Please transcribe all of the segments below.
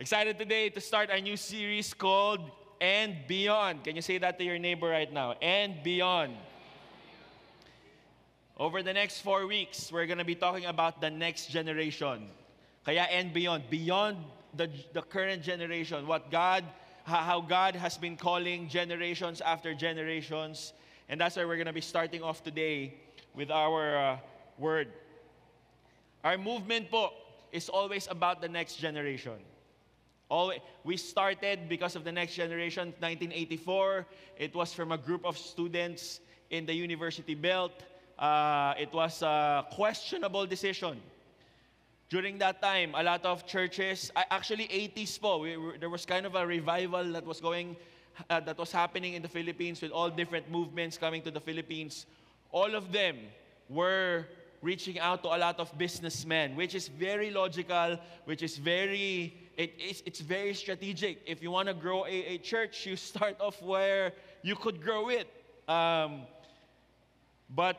Excited today to start our new series called And Beyond. Can you say that to your neighbor right now? And Beyond. Over the next 4 weeks, we're going to be talking about the next generation. Kaya and beyond. Beyond the current generation. How God has been calling generations after generations. And that's why we're going to be starting off today with our word. Our movement po is always about the next generation. We started because of the next generation, 1984. It was from a group of students in the university belt. It was a questionable decision. During that time, a lot of churches, actually 80s po, there was kind of a revival that was happening in the Philippines with all different movements coming to the Philippines. All of them were reaching out to a lot of businessmen, which is very logical, which is it's very strategic. If you want to grow a church, you start off where you could grow it. But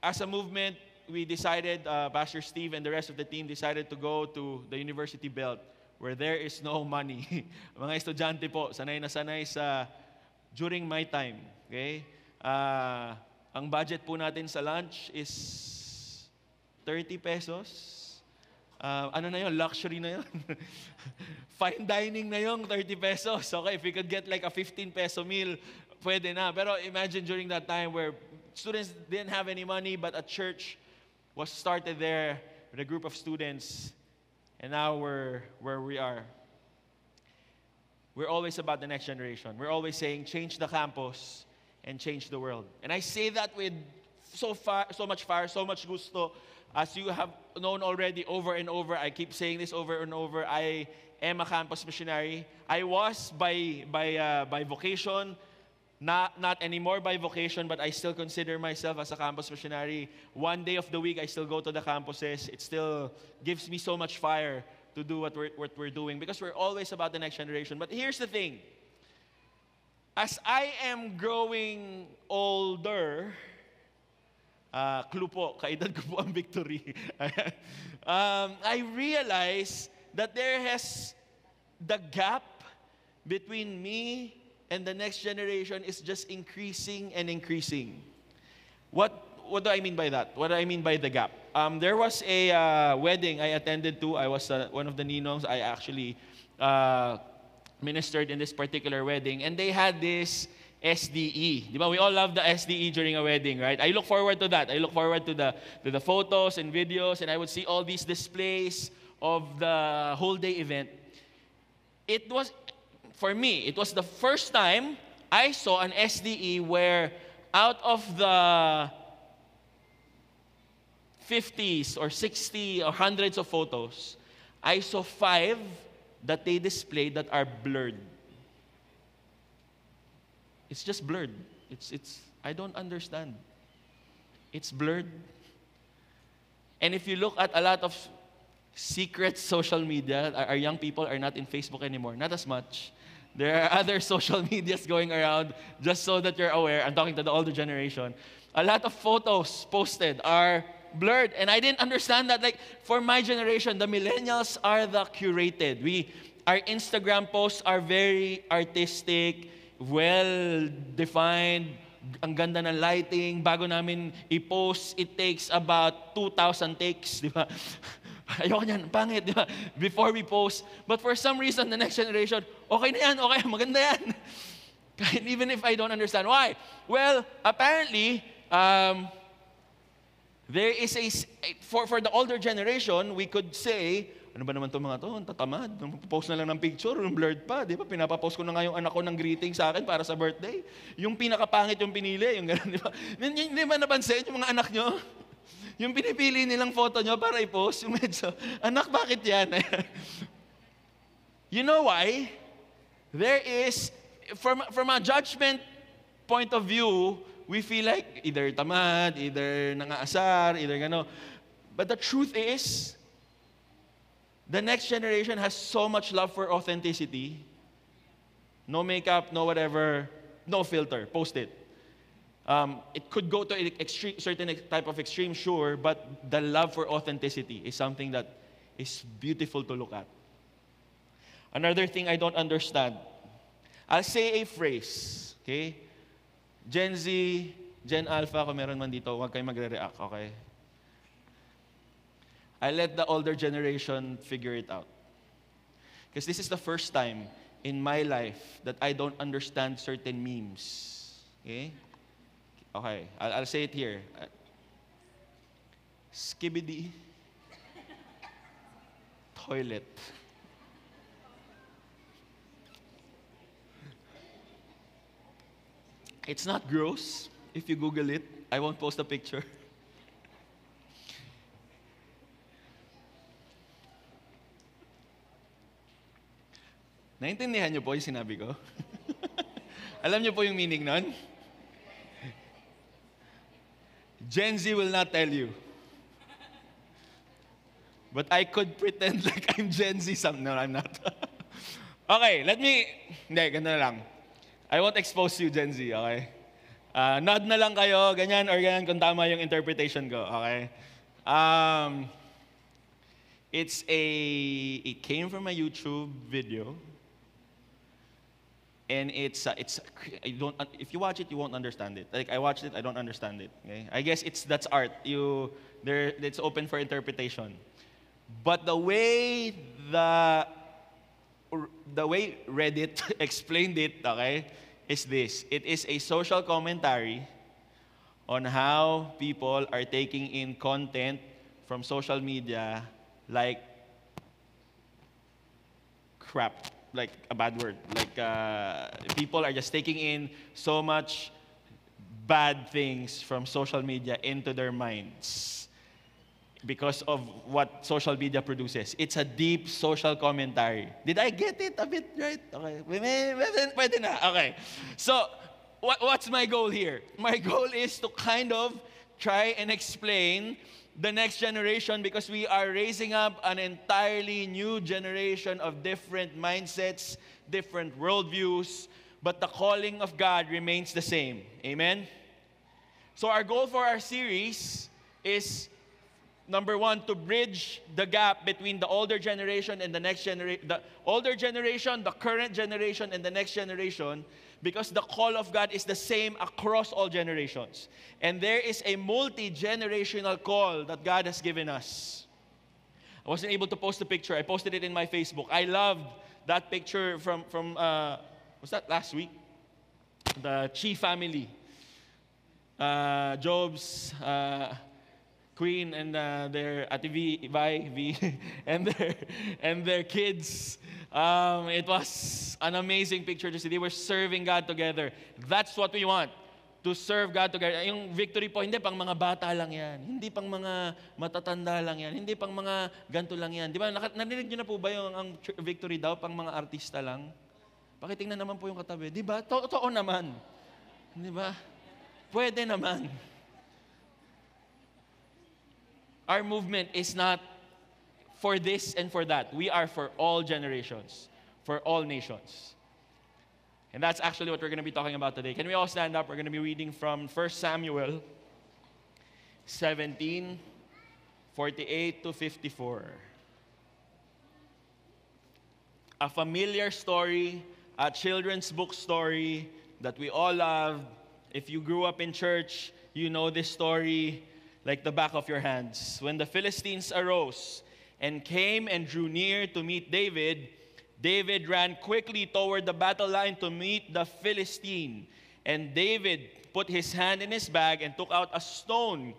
as a movement, we decided, Pastor Steve and the rest of the team decided to go to the University Belt where there is no money. Mga estudyante po, sanay na sanay during my time. Okay? Ang budget po natin sa lunch is 30 pesos. Ano na yun? Luxury na yun. Fine dining na yun, 30 pesos. Okay, if we could get like a 15 peso meal, pwede na. Pero imagine during that time where students didn't have any money, but a church was started there with a group of students. And now we're where we are. We're always about the next generation. We're always saying, change the campus and change the world. And I say that with so much fire, so much gusto. As you have known already over and over, I keep saying this over and over, I am a campus missionary. I was by vocation, not anymore by vocation, but I still consider myself as a campus missionary. One day of the week, I still go to the campuses. It still gives me so much fire to do what we're doing because we're always about the next generation. But here's the thing. As I am growing older, clue po, kaedad ko po ang victory. I realize that the gap between me and the next generation is just increasing and increasing. What do I mean by that? What do I mean by the gap? There was a wedding I attended to. I was one of the ninongs. I actually ministered in this particular wedding. And they had this SDE. Diba? We all love the SDE during a wedding, right? I look forward to that. I look forward to the photos and videos, and I would see all these displays of the whole day event. For me, it was the first time I saw an SDE where out of the 50s or 60 or hundreds of photos, I saw 5 that they displayed that are blurred. It's just blurred. I don't understand. It's blurred. And if you look at a lot of secret social media, our young people are not in Facebook anymore. Not as much. There are other social medias going around just so that you're aware. I'm talking to the older generation. A lot of photos posted are blurred. And I didn't understand that. Like, for my generation, the millennials are the curated. Our Instagram posts are very artistic, well-defined, ang ganda ng lighting. Bago namin i-post, it takes about 2,000 takes, di ba? Ayoko niyan, pangit, di ba? Before we post. But for some reason, the next generation, okay na yan, okay, maganda yan. Even if I don't understand why. Well, apparently, there is for the older generation, we could say, ano ba naman itong mga to? Ang tatamad. Post na lang ng picture, yung blurred pa. Di ba? Pinapapost ko na nga yung anak ko ng greeting sa akin para sa birthday. Yung pinakapangit yung pinili. Yung gano'n, di ba? Hindi ba napansin yung mga anak nyo? Yung pinipili nilang photo nyo para i-post, yung medyo, anak, bakit yan? You know why? There is, from a judgment point of view, we feel like either tamad, either nangaasar, either gano'n. But the truth is, the next generation has so much love for authenticity. No makeup, no whatever, no filter. Post it. It could go to a certain type of extreme, sure, but the love for authenticity is something that is beautiful to look at. Another thing I don't understand. I'll say a phrase, okay? Gen Z, Gen Alpha, kung meron man dito, huwag kayong magre-react, okay? I let the older generation figure it out. Because this is the first time in my life that I don't understand certain memes. Okay? Okay, I'll say it here. Skibidi. Toilet. It's not gross if you Google it. I won't post a picture. Naintindihan niyo po yung sinabi ko? Alam niyo po yung meaning nun? Gen Z will not tell you. But I could pretend like I'm Gen Z. No, I'm not. Okay, hindi, ganito na lang. I won't expose you, Gen Z, okay? Nod na lang kayo, ganyan or ganyan kung tama yung interpretation ko, okay? It came from a YouTube video. And if you watch it, you won't understand it. Like, I watched it, I don't understand it. Okay? I guess that's art. It's open for interpretation. But the way Reddit explained it, okay, is this. It is a social commentary on how people are taking in content from social media like crap. Like a bad word. Like people are just taking in so much bad things from social media into their minds because of what social media produces. It's a deep social commentary. Did I get it a bit right? Okay. Pwede na. Okay. So, what's my goal here? My goal is to kind of try and explain the next generation, because we are raising up an entirely new generation of different mindsets, different worldviews, but the calling of God remains the same. Amen? So our goal for our series is, number one, to bridge the gap between the older generation and the next generation, the older generation, the current generation, and the next generation, because the call of God is the same across all generations. And there is a multi-generational call that God has given us. I wasn't able to post the picture. I posted it in my Facebook. I loved that picture from was that last week? The Chi family. Job's Queen and their Ate V and their kids. It was an amazing picture to see. They were serving God together. That's what we want, to serve God together. Yung victory po, hindi pang mga bata lang yan. Hindi pang mga matatanda lang yan. Hindi pang mga ganto lang yan. Di ba? Narinig niyo na po ba yung ang victory daw pang mga artista lang? Pakitingnan naman po yung katabi. Di ba? Totoo naman. Di ba? Pwede naman. Our movement is not for this and for that. We are for all generations, for all nations. And that's actually what we're going to be talking about today. Can we all stand up? We're going to be reading from 1 Samuel 17, 48 to 54. A familiar story, a children's book story that we all love. If you grew up in church, you know this story like the back of your hands. When the Philistines arose and came and drew near to meet David, David ran quickly toward the battle line to meet the Philistine. And David put his hand in his bag and took out a stone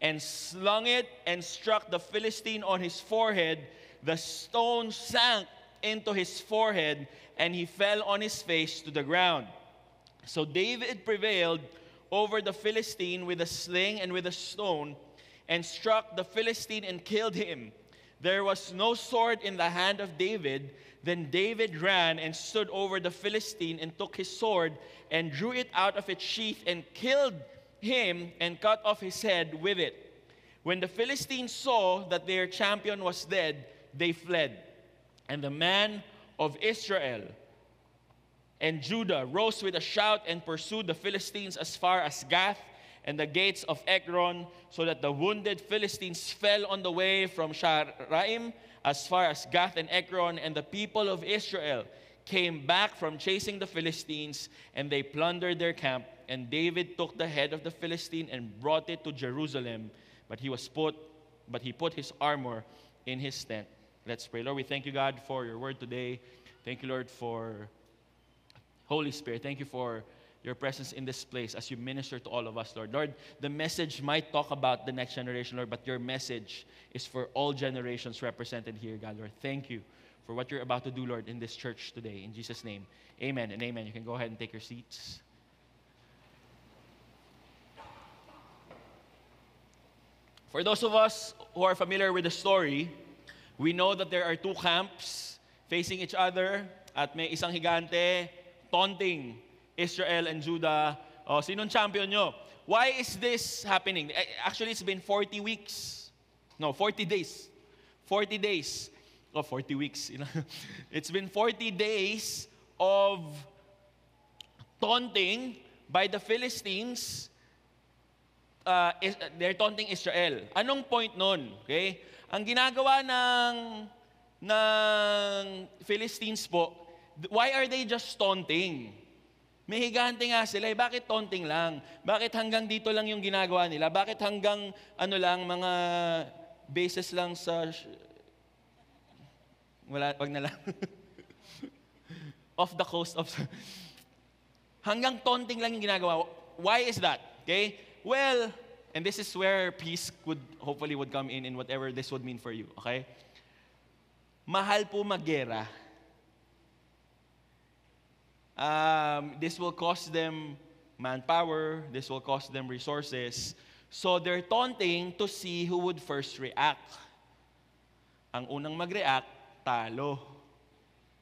and slung it and struck the Philistine on his forehead. The stone sank into his forehead and he fell on his face to the ground. So David prevailed over the Philistine with a sling and with a stone, and struck the Philistine and killed him. There was no sword in the hand of David. Then David ran and stood over the Philistine and took his sword and drew it out of its sheath and killed him and cut off his head with it. When the Philistines saw that their champion was dead, they fled. And the man of Israel and Judah rose with a shout and pursued the Philistines as far as Gath and the gates of Ekron, so that the wounded Philistines fell on the way from Sharaim as far as Gath and Ekron, and the people of Israel came back from chasing the Philistines, and they plundered their camp. And David took the head of the Philistine and brought it to Jerusalem, but he put his armor in his tent. Let's pray. Lord, we thank you, God, for your word today. Thank you, Lord, for Holy Spirit. Thank you for your presence in this place as you minister to all of us, Lord. Lord, the message might talk about the next generation, Lord, but your message is for all generations represented here, God, Lord. Thank you for what you're about to do, Lord, in this church today. In Jesus' name, amen and amen. You can go ahead and take your seats. For those of us who are familiar with the story, we know that there are two camps facing each other at may isang higante taunting Israel and Judah. O, sinong champion nyo? Why is this happening? Actually, it's been 40 weeks. No, 40 days. 40 days. Oh, 40 weeks. It's been 40 days of taunting by the Philistines. They're taunting Israel. Anong point nun? Okay? Ang ginagawa ng Philistines po, why are they just taunting? May higante nga sila. Bakit taunting lang? Bakit hanggang dito lang yung ginagawa nila? Bakit hanggang mga bases lang sa... wag na lang. Off the coast of... hanggang taunting lang yung ginagawa. Why is that? Okay? Well, and this is where peace hopefully would come in whatever this would mean for you. Okay? Mahal po maggera. This will cost them manpower. This will cost them resources. So they're taunting to see who would first react. Ang unang mag-react, talo.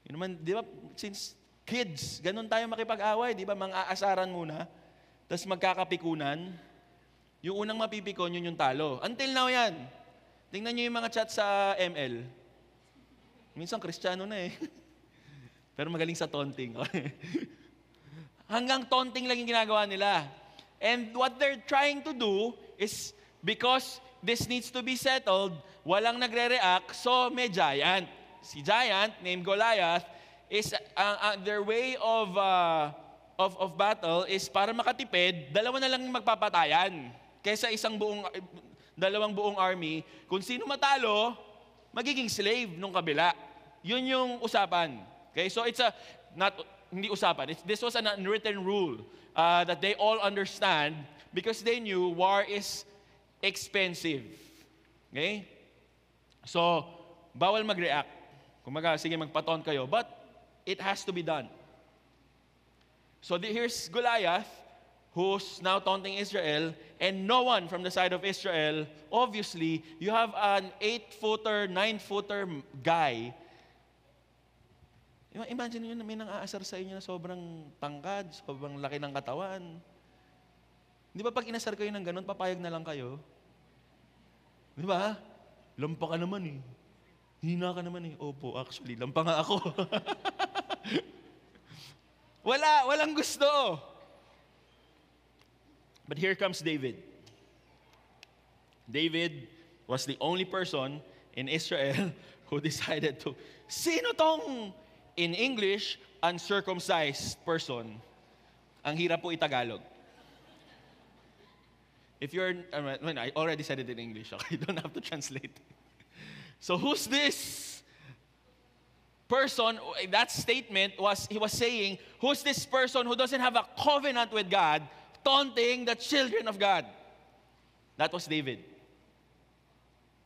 Yun naman, di ba, since kids, ganun tayo makipag-away, di ba, mang-aasaran muna, tapos magkakapikunan. Yung unang mapipikon, yun yung talo. Until now yan. Tingnan nyo yung mga chat sa ML. Minsan, Kristiyano na eh. Pero magaling sa taunting. Hanggang taunting lang yung ginagawa nila. And what they're trying to do is, because this needs to be settled, walang nagre-react, so may giant. Si giant, named Goliath, is their way of battle is para makatipid, dalawa na lang magpapatayan. Kaysa dalawang buong army, kung sino matalo, magiging slave nung kabila. Yun yung usapan. Okay? So it's hindi usapan. This was an unwritten rule that they all understand because they knew war is expensive. Okay? So, bawal mag-react. Kumaga, sige magpaton kayo. But, it has to be done. So, here's Goliath, who's now taunting Israel, and no one from the side of Israel, obviously, you have an 8-footer, 9-footer guy. Imagine nyo na may nang-aasar sa inyo na sobrang tangkad, sobrang laki ng katawan. Di ba pag inasar kayo ng ganun, papayag na lang kayo? Di ba? Lampa ka naman eh. Hina ka naman eh. Opo, actually, lampa nga ako. Walang gusto. But here comes David. David was the only person in Israel who decided to, sino tong, in English, uncircumcised person? Ang hirap po itagalog. If you're, I already said it in English, okay? You don't have to translate. So who's this person? That statement he was saying, who's this person who doesn't have a covenant with God, taunting the children of God? That was David.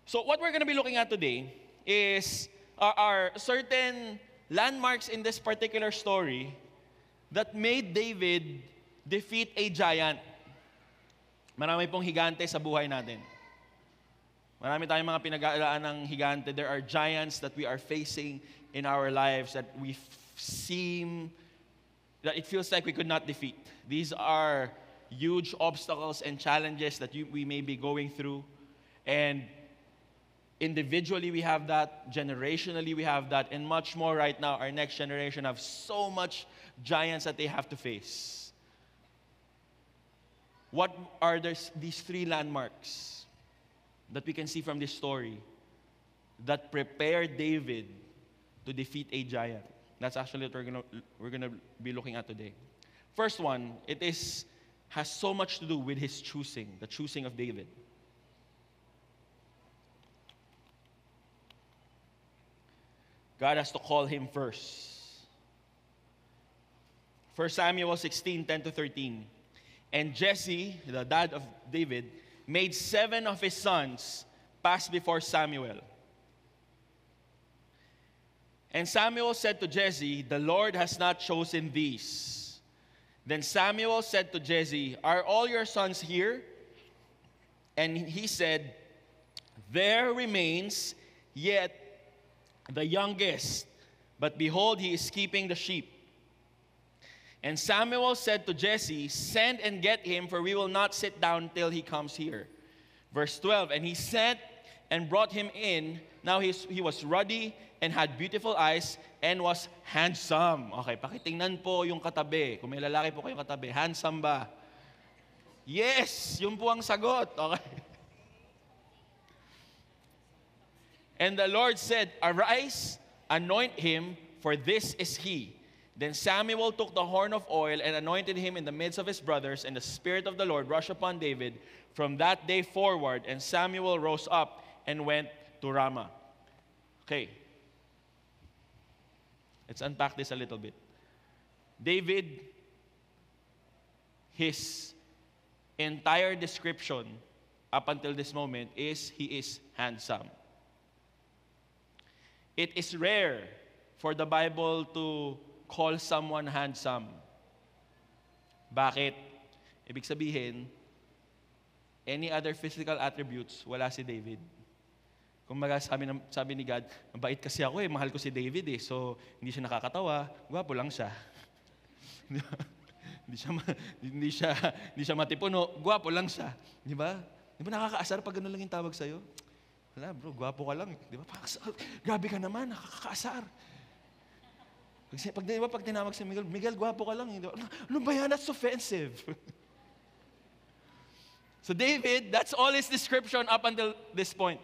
So what we're going to be looking at today is are certain landmarks in this particular story that made David defeat a giant. Marami pong higante sa buhay natin. Marami tayong mga pinag-aalaan ng higante. There are giants that we are facing in our lives that that it feels like we could not defeat. These are huge obstacles and challenges that we may be going through. And individually we have that, generationally we have that, and much more right now. Our next generation have so much giants that they have to face. What are these three landmarks that we can see from this story that prepared David to defeat a giant? That's actually what we're gonna be looking at today. First one, has so much to do with his choosing, the choosing of David. God has to call him first. 1 Samuel 16, 10-13. And Jesse, the dad of David, made 7 of his sons pass before Samuel. And Samuel said to Jesse, "The Lord has not chosen these." Then Samuel said to Jesse, "Are all your sons here?" And he said, "There remains yet the youngest, but behold, he is keeping the sheep." And Samuel said to Jesse, "Send and get him, for we will not sit down till he comes here." Verse 12, and he sent and brought him in. Now he was ruddy and had beautiful eyes and was handsome. Okay, pakitingnan po yung katabi. Kung may lalaki po kayong katabi, handsome ba? Yes, yun po ang sagot. Okay. And the Lord said, "Arise, anoint him, for this is he." Then Samuel took the horn of oil and anointed him in the midst of his brothers, and the Spirit of the Lord rushed upon David from that day forward, and Samuel rose up and went to Ramah. Okay. Let's unpack this a little bit. David, his entire description up until this moment is he is handsome. It is rare for the Bible to call someone handsome. Bakit? Ibig sabihin, any other physical attributes, wala si David. Kung sabi ni God, mabait kasi ako mahal ko si David so hindi siya nakakatawa, gwapo lang siya. hindi siya matipuno, gwapo lang siya. Di ba? Di ba nakakaasar pag gano'n lang yung tawag sa'yo? Wala bro, gwapo ka lang. Di ba? Grabe ka naman, nakakaasar. Pag tinawag si Miguel, "Miguel, gwapo ka lang." Ano ba yan? That's offensive. So David, that's all his description up until this point.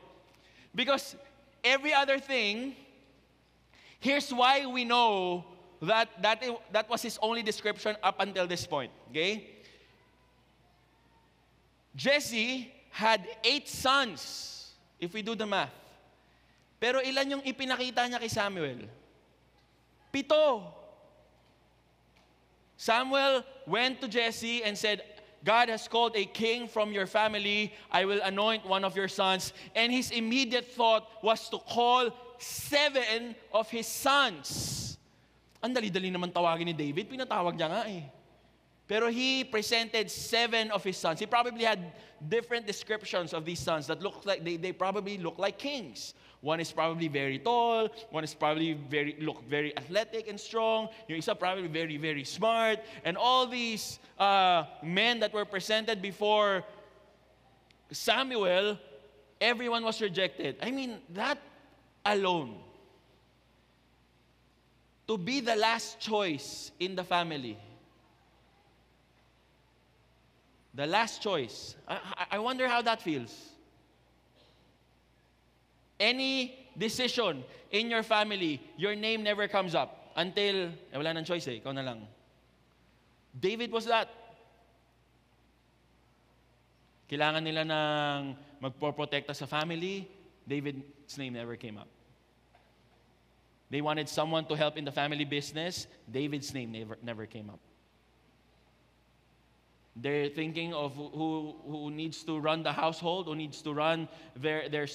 Because every other thing, here's why we know that was his only description up until this point. Okay? Jesse had 8 sons, if we do the math. Pero ilan yung ipinakita niya kay Samuel? 7. Samuel went to Jesse and said, "God has called a king from your family. I will anoint one of your sons." And his immediate thought was to call 7 of his sons. Ang dali-dali naman tawagin ni David, pinatawag niya nga Pero he presented 7 of his sons. He probably had different descriptions of these sons that looked like they probably look like kings. One is probably very tall. One is probably look very athletic and strong. Yung isa probably very, very smart. And all these men that were presented before Samuel, everyone was rejected. I mean, that alone, to be the last choice in the family, the last choice, I wonder how that feels. Any decision in your family, your name never comes up until, wala nang choice ikaw na lang. David was that. Kailangan nila ng magpoprotekta sa family, David's name never came up. They wanted someone to help in the family business, David's name never came up. They're thinking of who needs to run the household, who needs to run their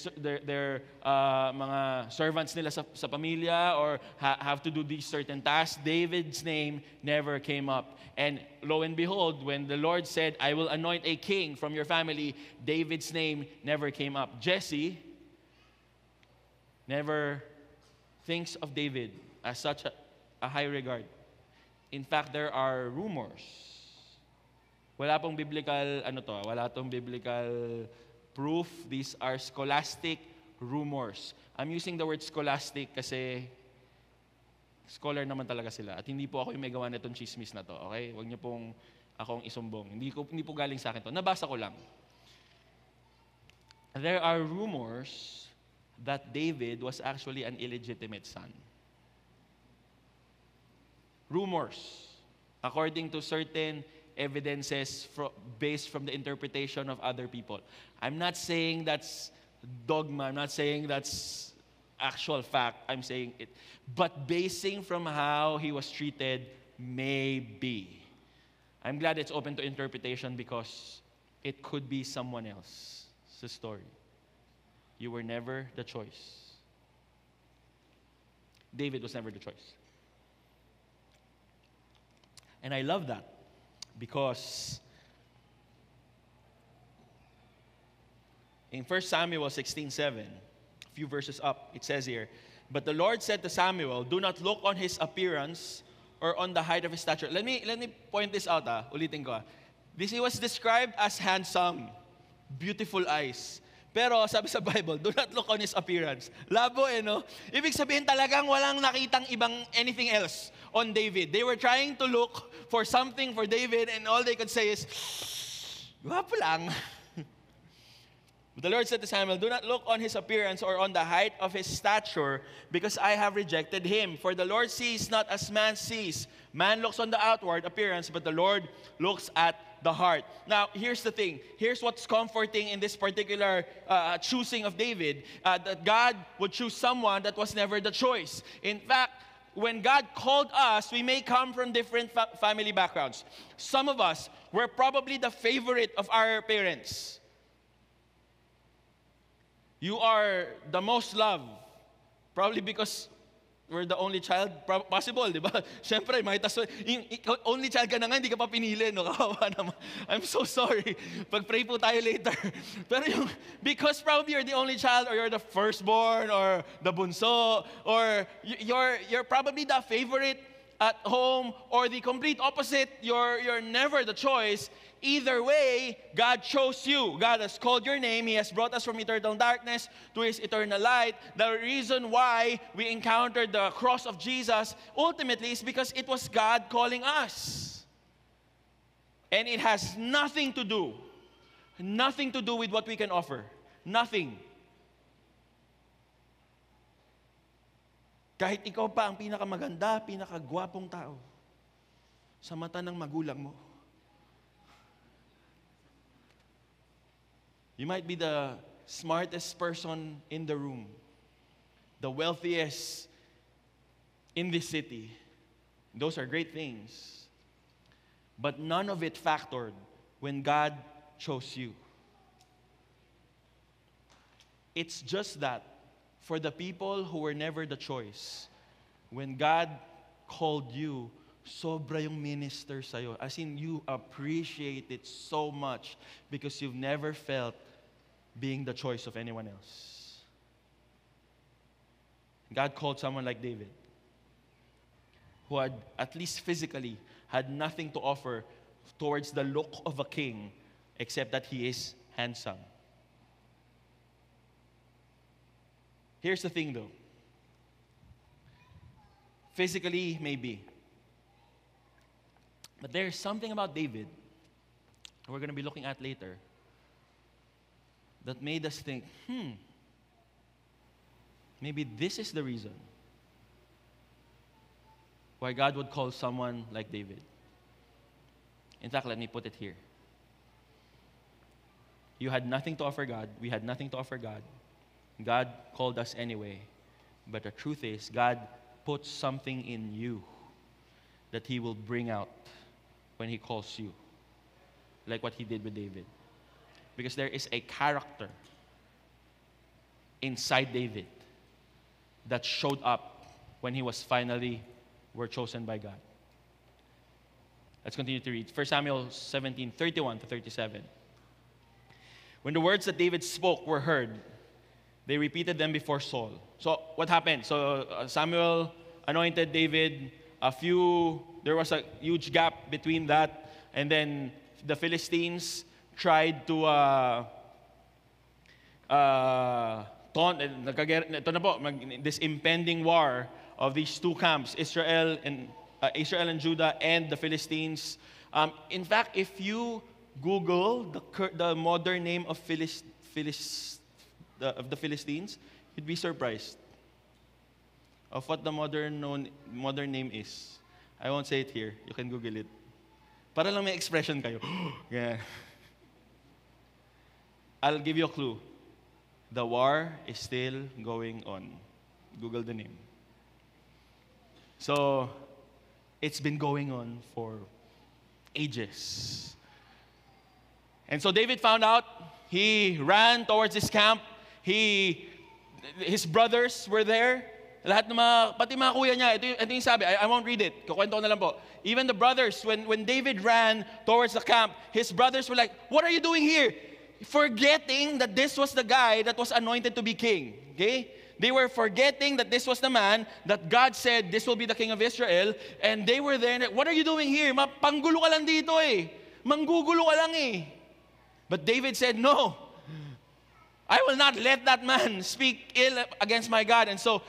mga servants nila sa pamilya, or have to do these certain tasks. David's name never came up. And lo and behold, when the Lord said, "I will anoint a king from your family," David's name never came up. Jesse never thinks of David as such a high regard. In fact, there are rumors. Wala pong biblical, wala tong biblical proof. These are scholastic rumors. I'm using the word scholastic kasi scholar naman talaga sila. At hindi po ako yung may gawa na itong chismis na to. Okay? Huwag niyo pong akong isumbong. Hindi po galing sa akin to. Nabasa ko lang. There are rumors that David was actually an illegitimate son. Rumors. According to certain evidences based from the interpretation of other people. I'm not saying that's dogma. I'm not saying that's actual fact. I'm saying it. But basing from how he was treated, maybe. I'm glad it's open to interpretation because it could be someone else's story. You were never the choice. David was never the choice. And I love that because in 1 Samuel 16:7, a few verses up, it says here, "But the Lord said to Samuel, do not look on his appearance or on the height of his stature." Let me point this out. Ulitin ko. This he was described as handsome, beautiful eyes. Pero sabi sa Bible, do not look on his appearance. Labo no? Ibig sabihin talagang walang nakitang ibang anything else on David. They were trying to look for something for David and all they could say is, "Gwapo lang." But the Lord said to Samuel, "Do not look on his appearance or on the height of his stature, because I have rejected him. For the Lord sees not as man sees. Man looks on the outward appearance, but the Lord looks at the heart." Now, here's the thing. Here's what's comforting in this particular choosing of David, that God would choose someone that was never the choice. In fact, when God called us, we may come from different family backgrounds. Some of us were probably the favorite of our parents. You are the most loved, probably because we're the only child, possible, di ba? Siyempre, only child ka na nga, hindi ka pa pinili, no? Kawawa naman. I'm so sorry. Pag-pray po tayo later. Pero because probably you're the only child, or you're the firstborn, or the bunso, or you're probably the favorite at home, or the complete opposite, you're never the choice. Either way, God chose you. God has called your name. He has brought us from eternal darkness to His eternal light. The reason why we encountered the cross of Jesus ultimately is because it was God calling us. And it has nothing to do with what we can offer. Nothing. Kahit ikaw pa ang pinakamaganda, pinakagwapong tao sa mata ng magulang mo, you might be the smartest person in the room, the wealthiest in this city. Those are great things. But none of it factored when God chose you. It's just that for the people who were never the choice, when God called you, sobra yung minister sa'yo. As in, you appreciate it so much because you've never felt being the choice of anyone else. God called someone like David, who had, at least physically, had nothing to offer towards the look of a king except that he is handsome. Here's the thing though. Physically, maybe. But there's something about David, we're going to be looking at later, that made us think, maybe this is the reason why God would call someone like David. In fact, let me put it here. You had nothing to offer God. We had nothing to offer God. God called us anyway. But the truth is, God puts something in you that He will bring out when He calls you. Like what He did with David. Because there is a character inside David that showed up when he was finally were chosen by God. Let's continue to read. 1 Samuel 17:31-37. When the words that David spoke were heard, they repeated them before Saul. So what happened? So Samuel anointed David. There was a huge gap between that, and then the Philistines tried to taunt, ito na po, this impending war of these two camps, Israel and Judah and the Philistines, In fact, if you Google the modern name of the Philistines, you'd be surprised of what the modern name is. I won't say it here. You can Google it. Para lang may expression kayo. Yeah. I'll give you a clue. The war is still going on. Google the name. So, it's been going on for ages. And so David found out. He ran towards his camp. His brothers were there. Lahat ng pati mga kuya niya, ito yung sabi, I won't read it. Kukwento ko na lang po. Even the brothers, when David ran towards the camp, his brothers were like, "What are you doing here?" Forgetting that this was the guy that was anointed to be king. Okay? They were forgetting that this was the man that God said, this will be the king of Israel. And they were there, and, what are you doing here? Panggulo ka lang dito eh. Manggugulo ka lang eh. But David said, no. I will not let that man speak ill against my God. And so,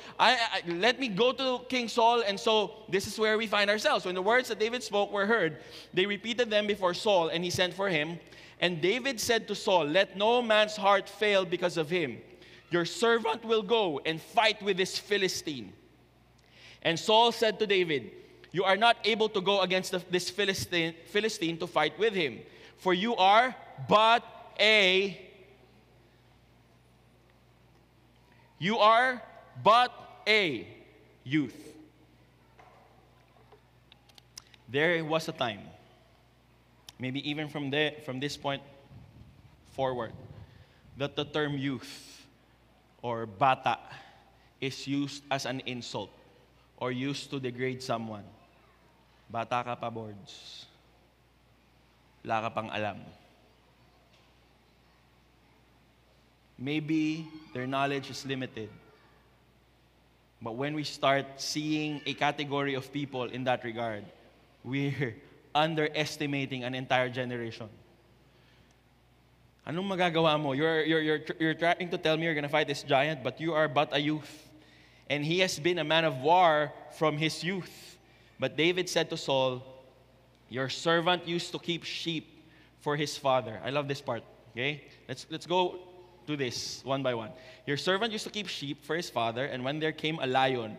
let me go to King Saul. And so, this is where we find ourselves. When the words that David spoke were heard, they repeated them before Saul, and he sent for him. And David said to Saul, let no man's heart fail because of him. Your servant will go and fight with this Philistine. And Saul said to David, you are not able to go against this Philistine to fight with him, for you are but a youth. There was a time, maybe even from this point forward, that the term youth or bata is used as an insult or used to degrade someone. Bata ka pa, boards. Wala ka pang alam. Maybe their knowledge is limited. But when we start seeing a category of people in that regard, we're underestimating an entire generation. Anong magagawa mo? You're trying to tell me you're going to fight this giant, but you are but a youth. And he has been a man of war from his youth. But David said to Saul, your servant used to keep sheep for his father. I love this part. Okay? Let's go to this one by one. Your servant used to keep sheep for his father, and when there came a lion.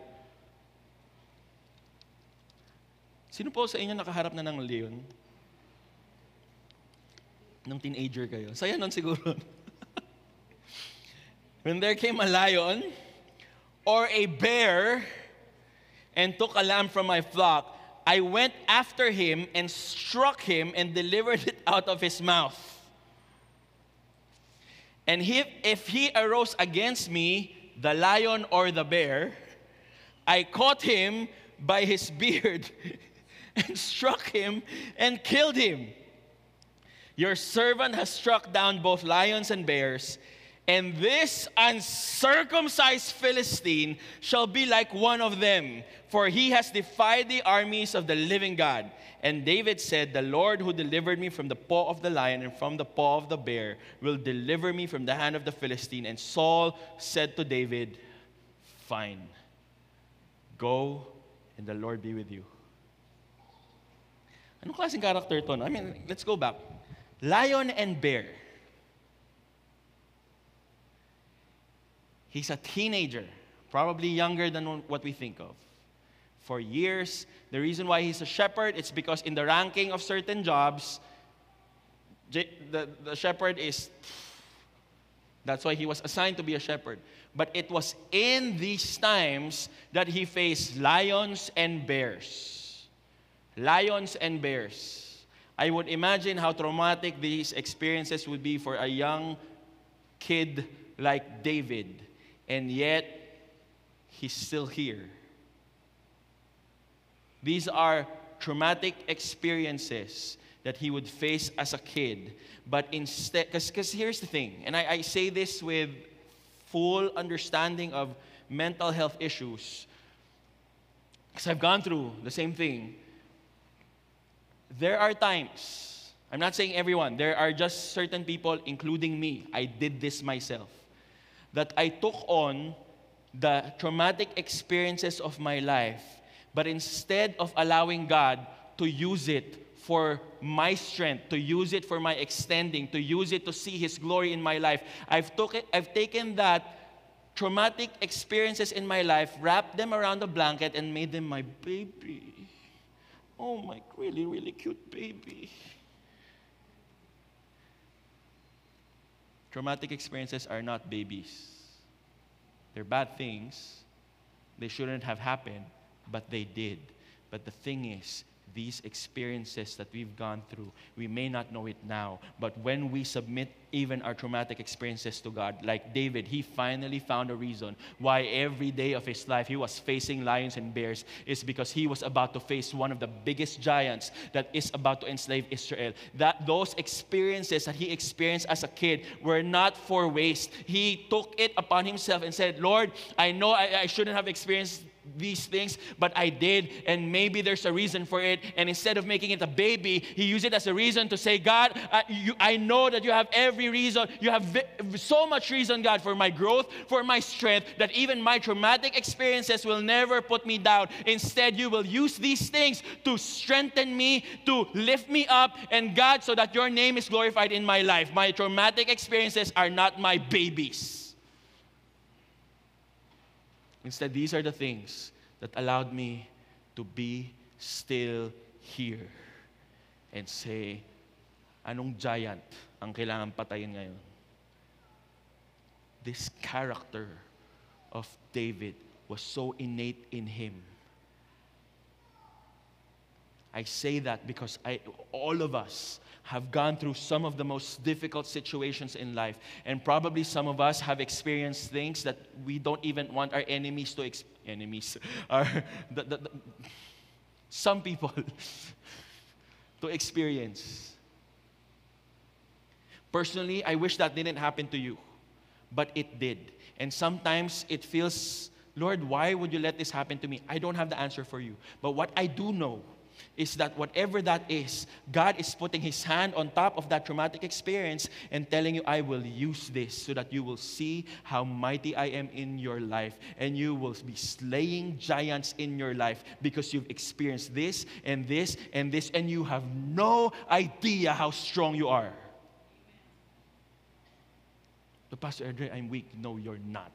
Sino po sa inyo nakaharap na ng leon? Nung teenager kayo. Saya nun siguro. When there came a lion or a bear and took a lamb from my flock, I went after him and struck him and delivered it out of his mouth. And if he arose against me, the lion or the bear, I caught him by his beard and struck him and killed him. Your servant has struck down both lions and bears, and this uncircumcised Philistine shall be like one of them, for he has defied the armies of the living God. And David said, the Lord who delivered me from the paw of the lion and from the paw of the bear will deliver me from the hand of the Philistine. And Saul said to David, fine, go and the Lord be with you. Anong klaseng character to? No? I mean, let's go back. Lion and bear. He's a teenager, probably younger than what we think of. For years, the reason why he's a shepherd, it's because in the ranking of certain jobs, the shepherd is, that's why he was assigned to be a shepherd. But it was in these times that he faced lions and bears. Lions and bears. I would imagine how traumatic these experiences would be for a young kid like David. And yet, he's still here. These are traumatic experiences that he would face as a kid. But instead, because here's the thing, and I say this with full understanding of mental health issues, because I've gone through the same thing. There are times, I'm not saying everyone, there are just certain people, including me, I did this myself, that I took on the traumatic experiences of my life, but instead of allowing God to use it for my strength, to use it for my extending, to use it to see His glory in my life. I've taken that traumatic experiences in my life, wrapped them around a blanket, and made them my baby. Oh, my really, really cute baby. Traumatic experiences are not babies. They're bad things. They shouldn't have happened, but they did. But the thing is, these experiences that we've gone through, we may not know it now, but when we submit even our traumatic experiences to God, like David, he finally found a reason why every day of his life he was facing lions and bears, is because he was about to face one of the biggest giants that is about to enslave Israel. That those experiences that he experienced as a kid were not for waste. He took it upon himself and said, Lord, I know I shouldn't have experienced these things, but I did, and maybe there's a reason for it. And instead of making it a baby, he used it as a reason to say, God, I know that you have every reason, you have so much reason, God, for my growth, for my strength, that even my traumatic experiences will never put me down. Instead, you will use these things to strengthen me, to lift me up, and God, so that your name is glorified in my life. My traumatic experiences are not my babies. Instead, these are the things that allowed me to be still here and say, anong giant ang kailangan patayin ngayon? This character of David was so innate in him. I say that because all of us have gone through some of the most difficult situations in life. And probably some of us have experienced things that we don't even want our enemies to some people to experience. Personally, I wish that didn't happen to you, but it did. And sometimes it feels, Lord, why would you let this happen to me? I don't have the answer for you. But what I do know is that whatever that is, God is putting His hand on top of that traumatic experience and telling you, I will use this so that you will see how mighty I am in your life, and you will be slaying giants in your life because you've experienced this and this and this, and you have no idea how strong you are. But Pastor Andre, I'm weak. No, you're not.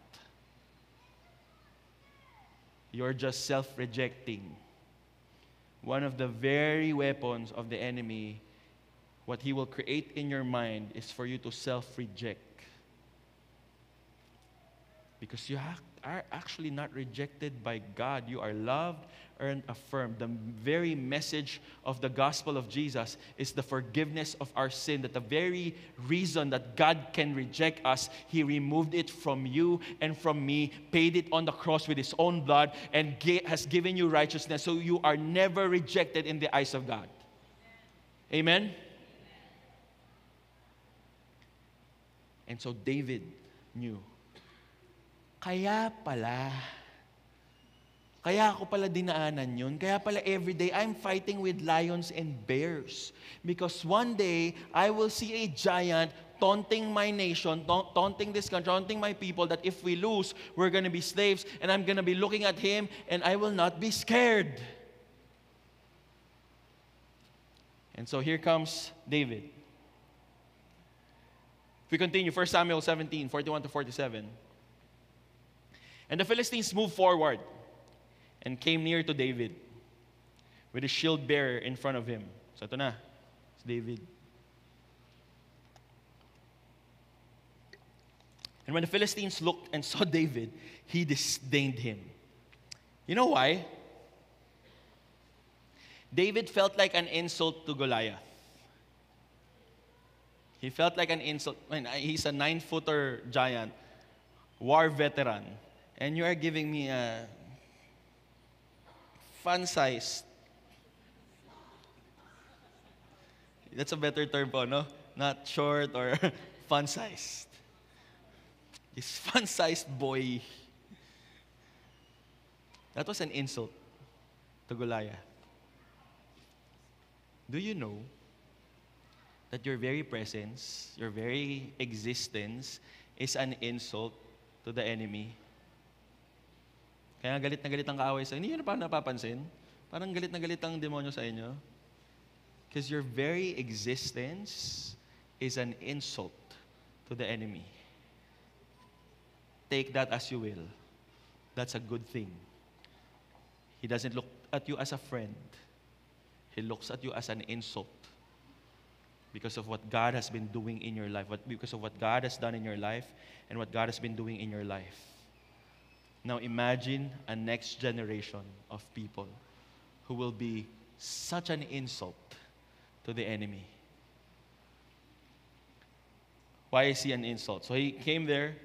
You're just self-rejecting. One of the very weapons of the enemy, what he will create in your mind, is for you to self-reject. Because you are actually not rejected by God. You are loved and affirmed. The very message of the gospel of Jesus is the forgiveness of our sin. That the very reason that God can reject us, He removed it from you and from me, paid it on the cross with His own blood, and has given you righteousness. So you are never rejected in the eyes of God. Amen? And so David knew, kaya ako pala dinaanan yun. Kaya pala everyday I'm fighting with lions and bears. Because one day, I will see a giant taunting my nation, taunting this country, taunting my people, that if we lose, we're going to be slaves, and I'm going to be looking at him, and I will not be scared. And so here comes David. If we continue, 1 Samuel 17, 41 to 47. And the Philistines moved forward and came near to David with a shield bearer in front of him. So ito na, it's David. And when the Philistines looked and saw David, he disdained him. You know why? David felt like an insult to Goliath. He felt like an insult. He's a 9-footer giant, war veteran. And you are giving me a fun-sized. That's a better term po, no? Not short or fun-sized. This fun-sized boy. That was an insult to Goliath. Do you know that your very presence, your very existence is an insult to the enemy? Kaya galit na galit ang kaaway sa inyo. Hindi nyo na pa napapansin? Parang galit na galit ang demonyo sa inyo. Because your very existence is an insult to the enemy. Take that as you will. That's a good thing. He doesn't look at you as a friend. He looks at you as an insult because of what God has been doing in your life, because of what God has done in your life and what God has been doing in your life. Now imagine a next generation of people who will be such an insult to the enemy. Why is he an insult? So he came there.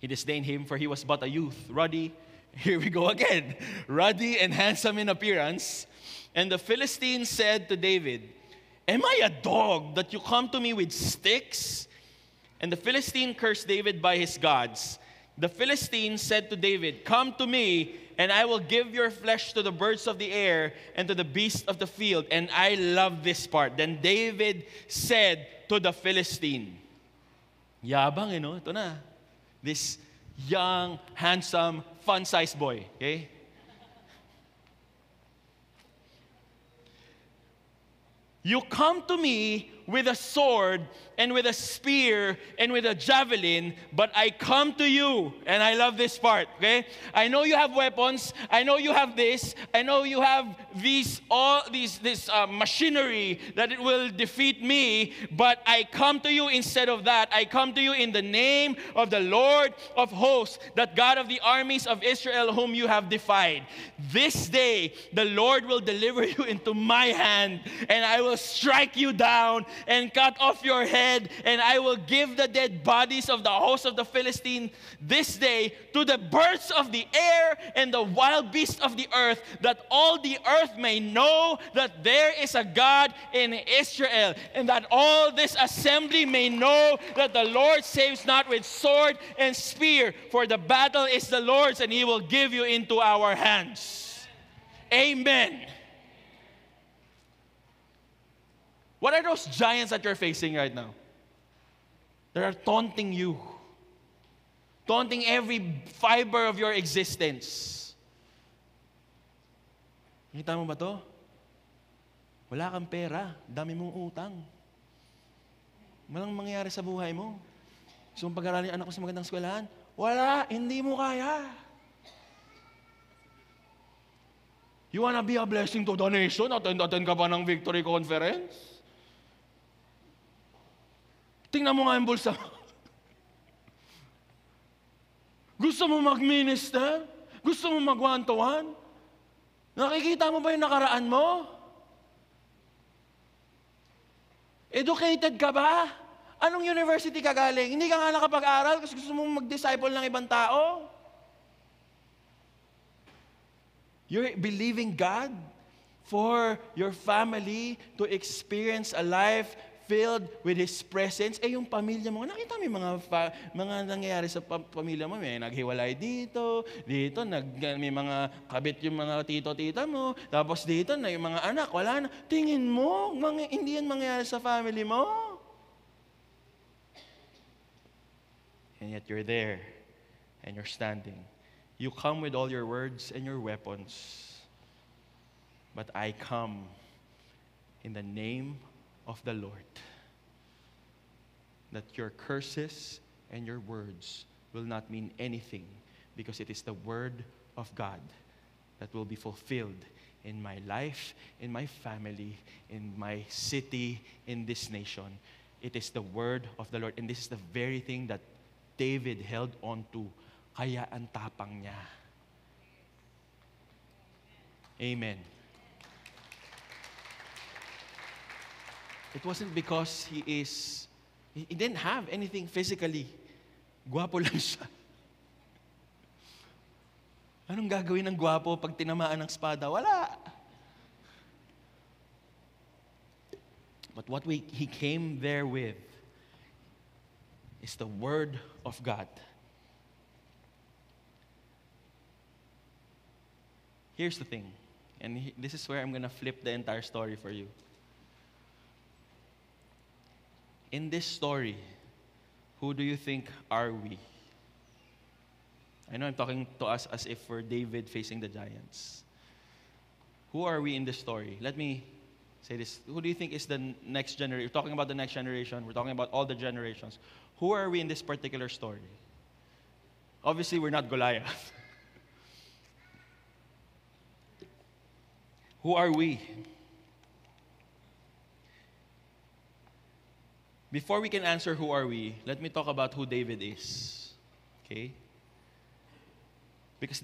He disdained him, for he was but a youth, ruddy. Here we go again. Ruddy and handsome in appearance. And the Philistine said to David, "Am I a dog that you come to me with sticks?" And the Philistine cursed David by his gods. The Philistine said to David, "Come to me, and I will give your flesh to the birds of the air and to the beasts of the field." And I love this part. Then David said to the Philistine, yabang, no? Ito na. This young, handsome, fun-sized boy. Okay? "You come to me with a sword and with a spear and with a javelin, but I come to you." And I love this part, okay? I know you have weapons. I know you have this. I know you have this machinery that it will defeat me, but I come to you instead of that. I come to you in the name of the Lord of hosts, that God of the armies of Israel, whom you have defied. This day the Lord will deliver you into my hand, and I will strike you down and cut off your head, and I will give the dead bodies of the host of the Philistine this day to the birds of the air and the wild beasts of the earth, that all the earth may know that there is a God in Israel, and that all this assembly may know that the Lord saves not with sword and spear, for the battle is the Lord's, and he will give you into our hands. Amen. What are those giants that you're facing right now? That are taunting you. Taunting every fiber of your existence. Nakita mo ba to? Wala kang pera. Dami mong utang. Walang mangyayari sa buhay mo. Gusto mong pag-aralin yung anak ko sa magandang eskwelahan? Wala. Hindi mo kaya. You wanna be a blessing to the nation? Attend ka pa ng victory conference? Tingnan mo nga yung bulsa. Gusto mo mag-minister? Gusto mo mag-one-to-one? Nakikita mo ba yung nakaraan mo? Educated ka ba? Anong university ka galing? Hindi ka nga nakapag-aral kasi gusto mong mag-disciple ng ibang tao? You're believing God for your family to experience a life filled with His presence. Eh, yung pamilya mo, nakita mo yung mga nangyayari sa pamilya mo. May naghiwalay dito, may mga kabit yung mga tito-tita mo, tapos dito na yung mga anak, wala na. Tingin mo, hindi yan mangyayari sa family mo. And yet you're there, and you're standing. You come with all your words and your weapons, but I come in the name of the Lord, that your curses and your words will not mean anything, because it is the word of God that will be fulfilled in my life, in my family, in my city, in this nation. It is the word of the Lord, and this is the very thing that David held on to, kaya ang tapang niya. Amen. It wasn't because he didn't have anything physically. Gwapo lang siya. Anong gagawin ng gwapo pag tinamaan ng espada? Wala. But what he came there with is the Word of God. Here's the thing, and this is where I'm going to flip the entire story for you. In this story, who do you think are we? I know I'm talking to us as if we're David facing the giants. Who are we in this story? Let me Say this. Who do you think is the next generation? We're talking about the next generation. We're talking about all the generations. Who are we in this particular story? Obviously, we're not Goliath. Who are we? Before we can answer who are we, let me talk about who David is. Okay? Because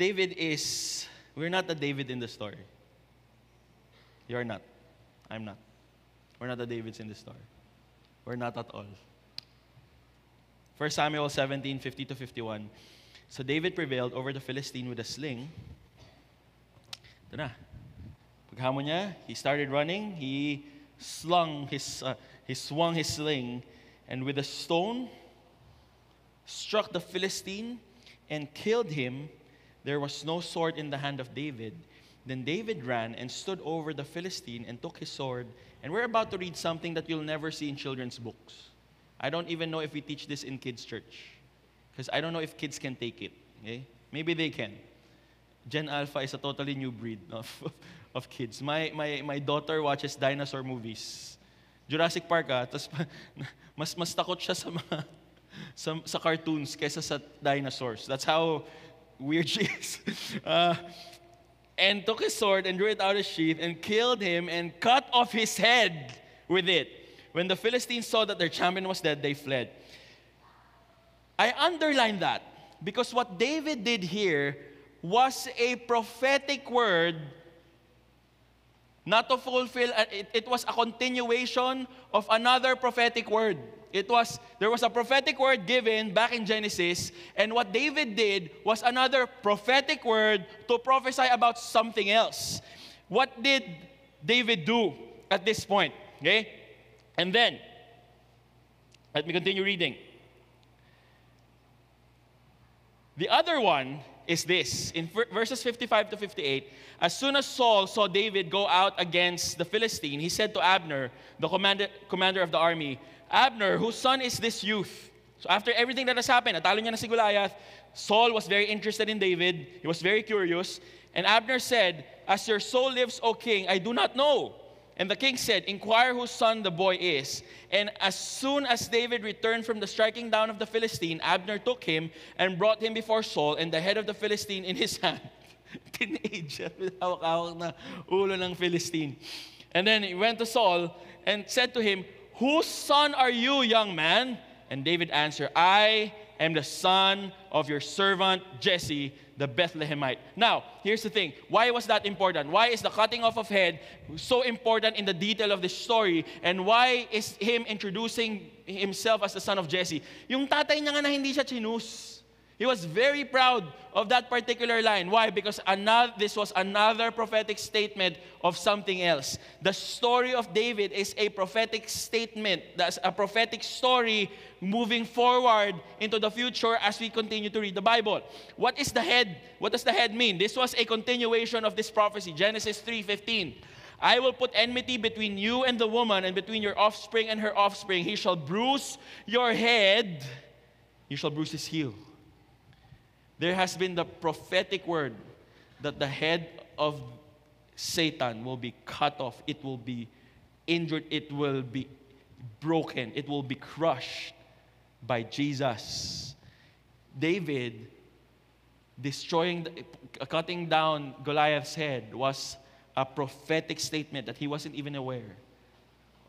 we're not the David in the story. You're not. I'm not. We're not the Davids in this story. We're not at all. 1 Samuel 17:50-51. So David prevailed over the Philistine with a sling. Ito na. Paghamon niya, he started running. He swung his sling, and with a stone struck the Philistine and killed him. There was no sword in the hand of David. Then David ran and stood over the Philistine and took his sword. And we're about to read something that you'll never see in children's books. I don't even know if we teach this in kids' church. Because I don't know if kids can take it. Okay? Maybe they can. Gen Alpha is a totally new breed of kids. My daughter watches dinosaur movies. Jurassic Park, tapos mas takot siya sa mga sa cartoons kaysa sa dinosaurs. That's how weird she is. And took his sword and drew it out of his sheath and killed him and cut off his head with it. When the Philistines saw that their champion was dead, they fled. I underline that because what David did here was a prophetic word, not to fulfill, it was a continuation of another prophetic word. There was a prophetic word given back in Genesis, and what David did was another prophetic word to prophesy about something else. What did David do at this point? Okay? And then, let me continue reading. The other one is this. In verses 55-58, as soon as Saul saw David go out against the Philistine, he said to Abner, the commander of the army, Abner, whose son is this youth? So after everything that has happened, natalo niya na si Goliath, Saul was very interested in David. He was very curious. And Abner said, as your soul lives, O king, I do not know. And the king said, inquire whose son the boy is. And as soon as David returned from the striking down of the Philistine, Abner took him and brought him before Saul and the head of the Philistine in his hand. Teenager, hawak-hawak na ulo ng Philistine. And then he went to Saul and said to him, whose son are you, young man? And David answered, I am the son of your servant Jesse, the Bethlehemite. Now, here's the thing. Why was that important? Why is the cutting off of head so important in the detail of this story? And why is him introducing himself as the son of Jesse? Yung tatay niya nga na hindi siya chinus. He was very proud of that particular line. Why? Because this was another prophetic statement of something else. The story of David is a prophetic statement. That's a prophetic story moving forward into the future as we continue to read the Bible. What is the head? What does the head mean? This was a continuation of this prophecy. Genesis 3:15. I will put enmity between you and the woman, and between your offspring and her offspring. He shall bruise your head. You shall bruise his heel. There has been the prophetic word that the head of Satan will be cut off. It will be injured. It will be broken. It will be crushed by Jesus. David cutting down Goliath's head was a prophetic statement that he wasn't even aware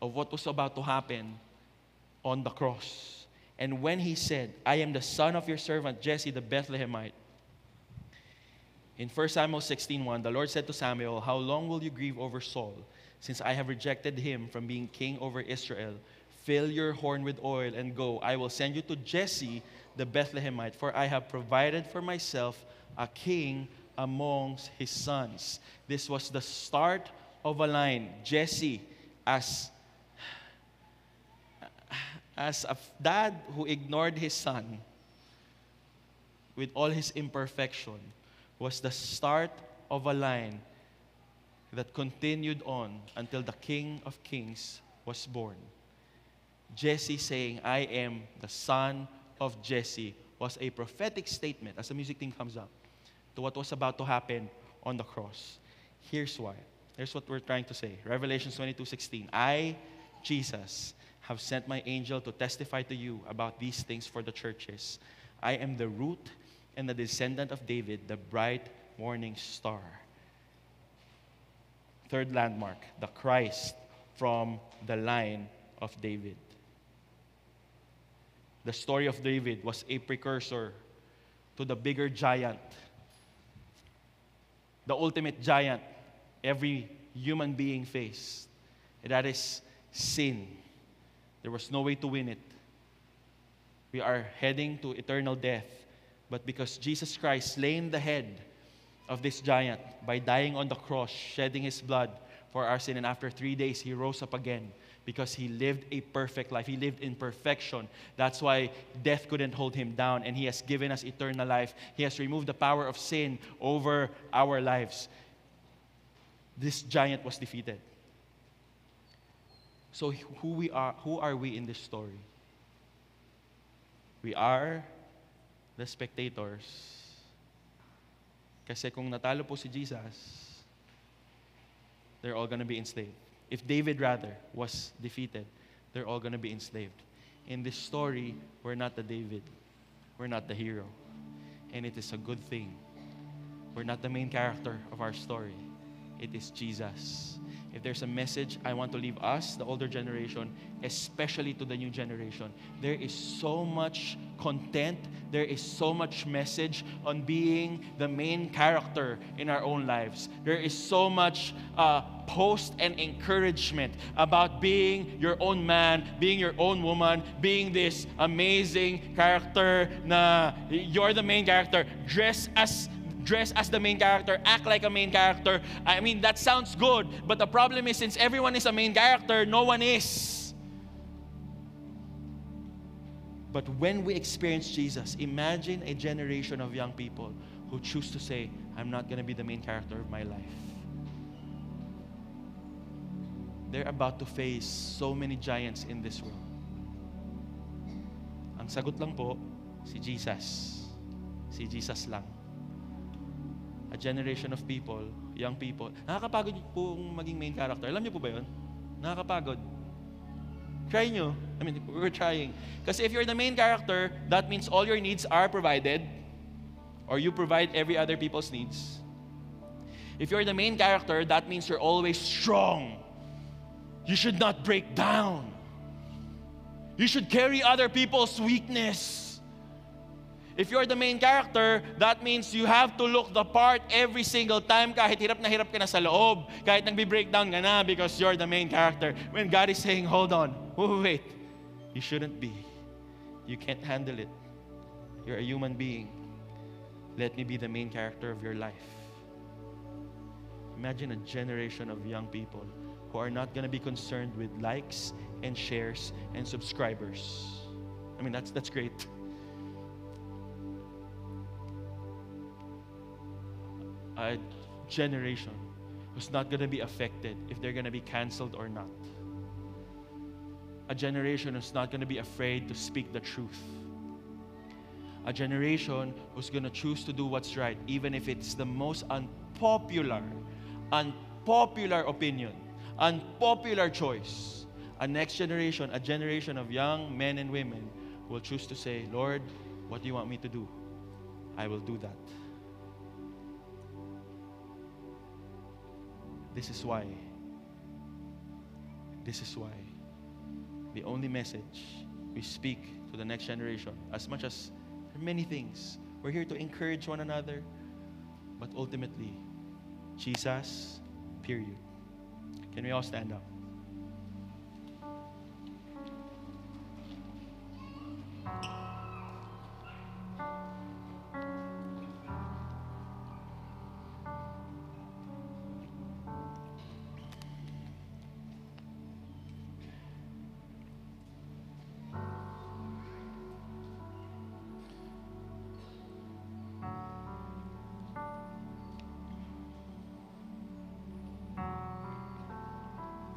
of what was about to happen on the cross. And when he said, I am the son of your servant Jesse the Bethlehemite, in 1 Samuel 16:1, the Lord said to Samuel, how long will you grieve over Saul, since I have rejected him from being king over Israel? Fill your horn with oil and go. I will send you to Jesse the Bethlehemite, for I have provided for myself a king amongst his sons. This was the start of a line. Jesse, as a dad who ignored his son with all his imperfection, was the start of a line that continued on until the King of Kings was born. Jesse saying, I am the son of Jesse, was a prophetic statement, as the music team comes up, to what was about to happen on the cross. Here's why. Here's what we're trying to say. Revelation 22:16. I, Jesus, have sent my angel to testify to you about these things for the churches. I am the root and the descendant of David, the bright morning star. Third landmark, the Christ from the line of David. The story of David was a precursor to the bigger giant, the ultimate giant every human being faced. And that is sin. There was no way to win it. We are heading to eternal death. But because Jesus Christ slain the head of this giant by dying on the cross, shedding His blood for our sin, and after 3 days He rose up again because He lived a perfect life. He lived in perfection. That's why death couldn't hold Him down, and He has given us eternal life. He has removed the power of sin over our lives. This giant was defeated. So who are we in this story? We are the spectators. Kasi kung natalo po si Jesus, they're all going to be enslaved. If David rather was defeated, they're all going to be enslaved. In this story, we're not the David. We're not the hero. And it is a good thing. We're not the main character of our story. It is Jesus. If there's a message I want to leave us, the older generation, especially to the new generation, there is so much content, there is so much message on being the main character in our own lives. There is so much post and encouragement about being your own man, being your own woman, being this amazing character na you're the main character. Dress as the main character, act like a main character. I mean, that sounds good, but the problem is, since everyone is a main character, no one is. But when we experience Jesus, imagine a generation of young people who choose to say, I'm not going to be the main character of my life. They're about to face so many giants in this world. Ang sagot lang po, si Jesus. Si Jesus lang. A generation of people, young people. Nakakapagod pong maging main character. Alam niyo po ba yun? Nakakapagod. Try nyo. I mean, we're trying. Kasi if you're the main character, that means all your needs are provided, or you provide every other people's needs. If you're the main character, that means you're always strong. You should not break down. You should carry other people's weakness. If you're the main character, that means you have to look the part every single time, kahit hirap na hirap ka na sa loob, kahit nagbe-breakdown ka na because you're the main character. When God is saying, hold on, wait, you shouldn't be. You can't handle it. You're a human being. Let me be the main character of your life. Imagine a generation of young people who are not going to be concerned with likes and shares and subscribers. I mean, that's great. A generation who's not going to be affected if they're going to be canceled or not. A generation who's not going to be afraid to speak the truth. A generation who's going to choose to do what's right, even if it's the most unpopular opinion, unpopular choice. A next generation, a generation of young men and women will choose to say, Lord, what do you want me to do? I will do that. This is why the only message we speak to the next generation, as much as there are many things, we're here to encourage one another, but ultimately, Jesus, period. Can we all stand up?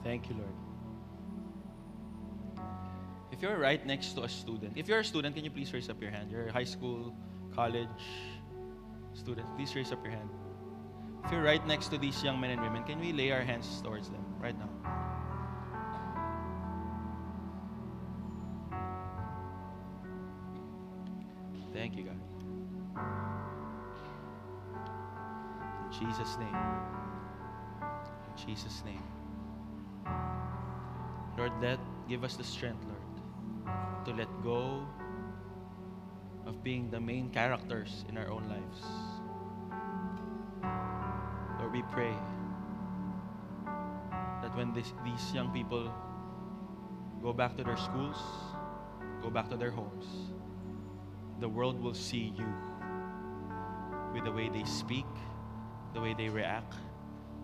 Thank you, Lord. If you're right next to a student, if you're a student, can you please raise up your hand? You're a high school, college student, please raise up your hand. If you're right next to these young men and women, can we lay our hands towards them right now? Thank you, God. In Jesus' name. In Jesus' name. Lord, give us the strength, Lord, to let go of being the main characters in our own lives. Lord, we pray that when these young people go back to their schools, go back to their homes, the world will see you with the way they speak, the way they react,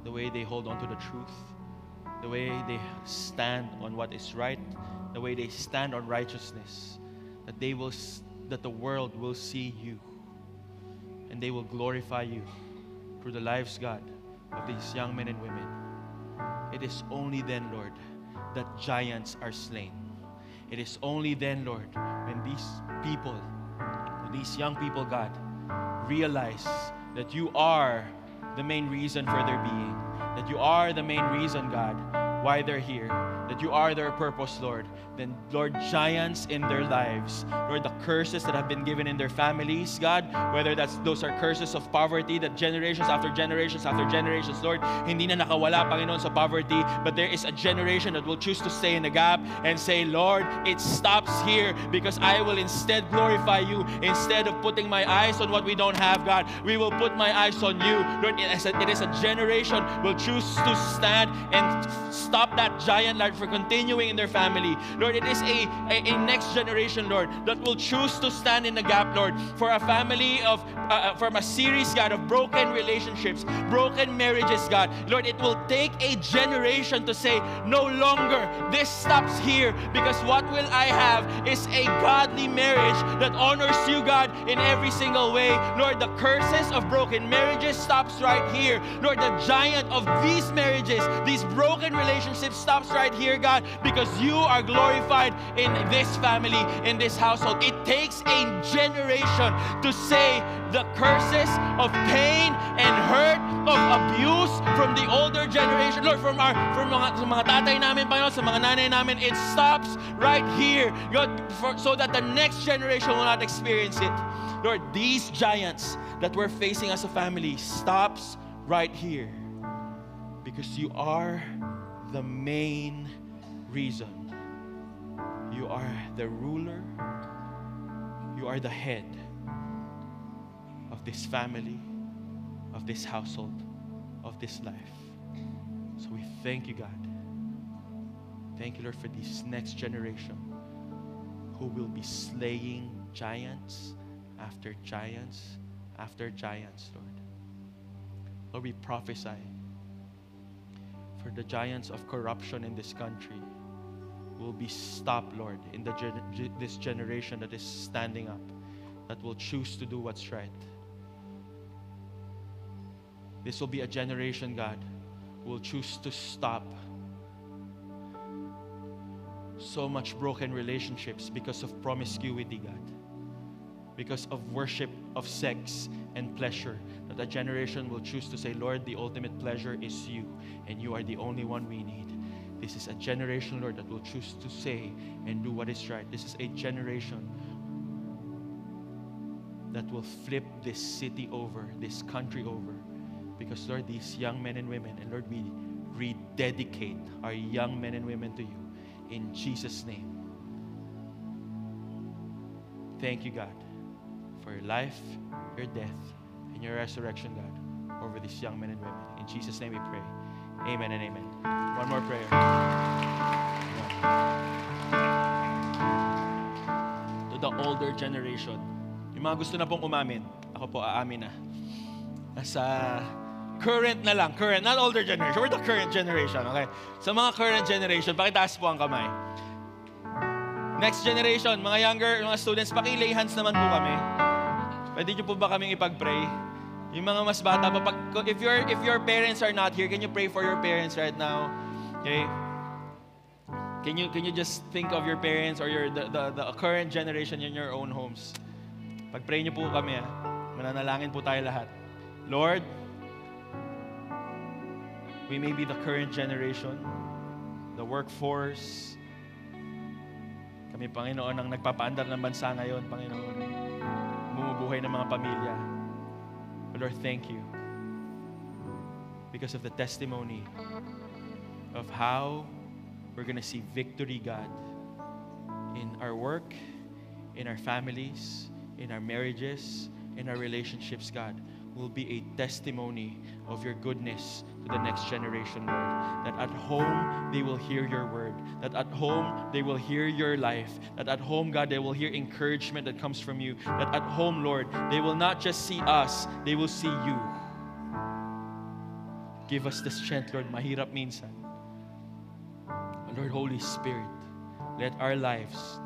the way they hold on to the truth, the way they stand on what is right, the way they stand on righteousness, that the world will see you and they will glorify you through the lives, God, of these young men and women. It is only then, Lord, that giants are slain. It is only then, Lord, when these young people, God, realize that you are the main reason for their being, that you are the main reason, God, why they're here, that you are their purpose, Lord. Then, Lord, giants in their lives, Lord, the curses that have been given in their families, God, whether those are curses of poverty that generations after generations after generations, Lord, hindi na nakawala, Panginoon, sa poverty, but there is a generation that will choose to stay in the gap and say, Lord, it stops here because I will instead glorify you. Instead of putting my eyes on what we don't have, God, we will put my eyes on you. Lord, it is a generation will choose to stand and stop that giant, Lord, for continuing in their family. Lord, it is a next generation, Lord, that will choose to stand in the gap, Lord, for a family from a series, God, of broken relationships, broken marriages, God. Lord, it will take a generation to say, no longer, this stops here, because what will I have is a godly marriage that honors you, God, in every single way. Lord, the curses of broken marriages stops right here. Lord, the giant of these marriages, these broken relationships stops right here, God, because you are glorified in this family, in this household. It takes a generation to say the curses of pain and hurt, of abuse from the older generation, Lord, from mga tatay namin, Panginoon, sa mga nanay namin, it stops right here, God, so that the next generation will not experience it. Lord, these giants that we're facing as a family stops right here because you are the main reason. You are the ruler. You are the head of this family, of this household, of this life. So we thank you, God. Thank you, Lord, for this next generation who will be slaying giants after giants after giants, Lord. Lord, we prophesy for the giants of corruption in this country will be stopped, Lord, in this generation that is standing up, that will choose to do what's right. This will be a generation, God, who will choose to stop so much broken relationships because of promiscuity, God, because of worship of sex and pleasure, that a generation will choose to say, Lord, the ultimate pleasure is you, and you are the only one we need. This is a generation, Lord, that will choose to say and do what is right. This is a generation that will flip this city over, this country over, because, Lord, these young men and women, and Lord, we rededicate our young men and women to you in Jesus' name. Thank you, God, for your life, your death, and your resurrection, God, over these young men and women. In Jesus' name we pray. Amen and amen. One more prayer. To the older generation, yung mga gusto na pong umamin, ako po aamin na. Nasa current na lang, current, not older generation, we're the current generation, okay? Sa mga current generation, pakitaas po ang kamay. Next generation, mga younger, mga students, pakilay hands naman po kami. Pwede niyo po ba kaming ipag-pray? Yung mga mas bata pa, if your parents are not here, can you pray for your parents right now? Okay? Can you just think of your parents or the current generation in your own homes? Pag-pray niyo po kami, mananalangin po tayo lahat. Lord, We may be the current generation, the workforce. Kami, Panginoon, ang nagpapaandar ng bansa ngayon, Panginoon. Bumubuhay ng mga pamilya. But Lord, thank you. Because of the testimony of how we're going to see victory, God, in our work, in our families, in our marriages, in our relationships, God, will be a testimony of your goodness to the next generation, Lord. That at home, they will hear your word. That at home, they will hear your life. That at home, God, they will hear encouragement that comes from you. That at home, Lord, they will not just see us, they will see you. Give us the strength, Lord. Mahirap minsan. Lord, Holy Spirit, let our lives,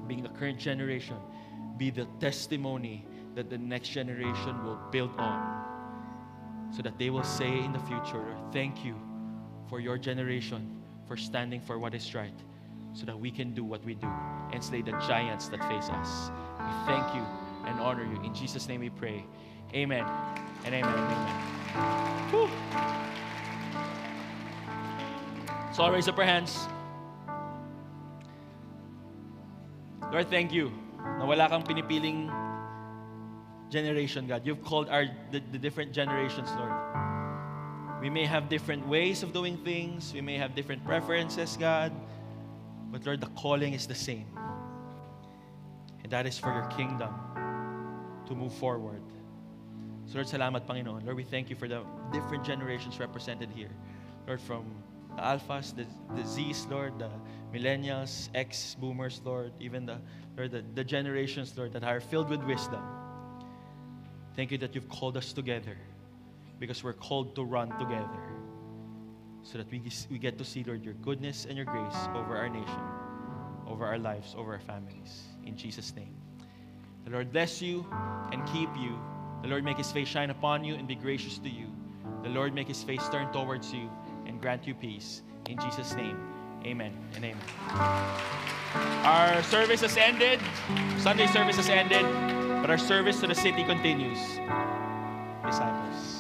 being the current generation, be the testimony that the next generation will build on, so that they will say in the future, thank you for your generation for standing for what is right, so that we can do what we do and slay the giants that face us. We thank you and honor you. In Jesus' name we pray. Amen and amen and amen. Whew. So I'll raise up our hands. Lord, thank you na wala kang pinipiling generation, God. You've called the different generations, Lord. We may have different ways of doing things. We may have different preferences, God. But Lord, the calling is the same. And that is for your kingdom to move forward. So Lord, salamat, Panginoon. Lord, we thank you for the different generations represented here. Lord, from the Alphas, the Zs, Lord, the Millennials, X-Boomers, Lord, even the generations, Lord, that are filled with wisdom. Thank you that you've called us together, because we're called to run together, so that we get to see, Lord, your goodness and your grace over our nation, over our lives, over our families. In Jesus' name. The Lord bless you and keep you. The Lord make His face shine upon you and be gracious to you. The Lord make His face turn towards you and grant you peace. In Jesus' name, amen and amen. Our service has ended. Sunday service has ended. But our service to the city continues. Disciples.